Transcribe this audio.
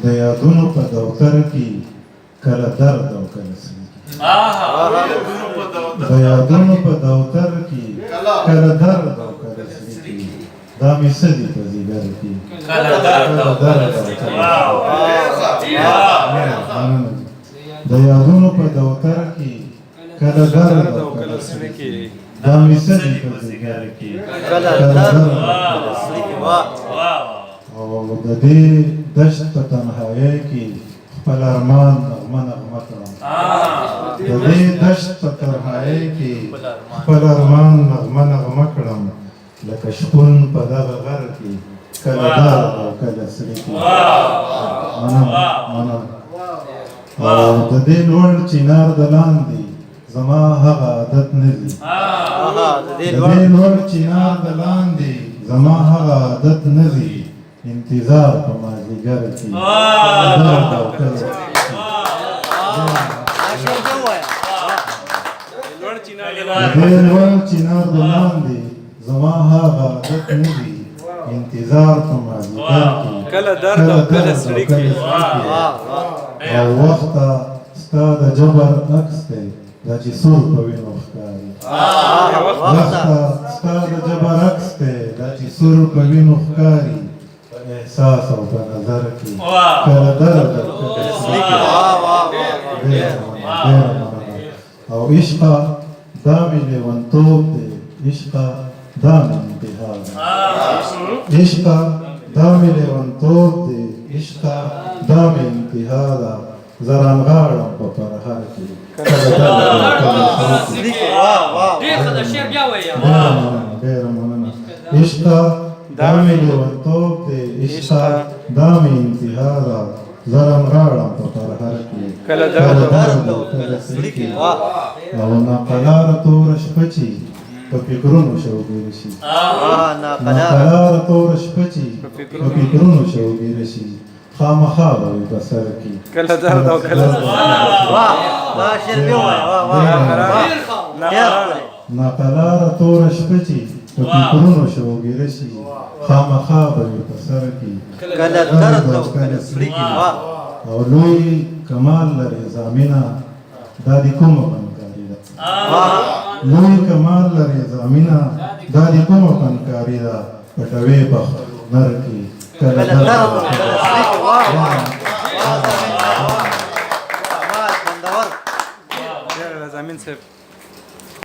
د یادونو په دفتر کې کله درد او کله سړي د یادونو په دفتر کې کله درد او کله سړي دا مې څه دي په ځیګر کې کله درد او کله د یادونو په دفتر کې کله درد او کله سړي دا مې څه دي په ځیګر کې کله درد او کله سړي او د دې دشت په تنهایۍ کې خپل ارمان نغمه نغمه کړم د دې دشت په تنهایۍ کې خپل ارمان نغمه نغمه کړم لکه شپون په دغه غر کې کله درد او کله سړي منم او د دې لوړ چنار د لاندې زما هغه عادت نه دي د دې لوړ چنار د لاندې زما هغه عادت نه دي انتظار په مازدیګر کې درد او کله د دې لوړ چنار د لاندې زما هغه عادت نه دي انتظار په مازدیګر کې کله درد او کله سړي او وخته ستا د جبر عکس دی دا چې سور په وینو ښکاري وخته ستا د جبر عکس دی دا چې سور په وینو ښکاري احساس او په نظر کې کله درد او عشقه دا مې لیونتوب دی عشقه دا مې انتها ده عشقه دا مې لیونتوب دی عشقه دا مې انتها ده زه رانغاړم په پرهر کې ډېره مننه عشقه دا مې لیونتوب دی عشقه دا مې انتها ده زه رانغاړم په پرهر کې کله درد او کله سړي او ناقلاره توره شپه چې په فکرونو شوګیره شي ناقلاره توره شپه چې په فکرونو شوګیره شي خامخا به وي په سر کې کله درد او کله ناقلاره توره شپه چې په فکرونو شوګیره شي خامخا به وي په سر کې کله درد او کله سړي او لوی کمال لري زامینه دا د کومه فنکاري ده لوی کمال لري زامینه دا د کومه فنکاري ده پټوي په نر کې کله درد او کله زمين صفر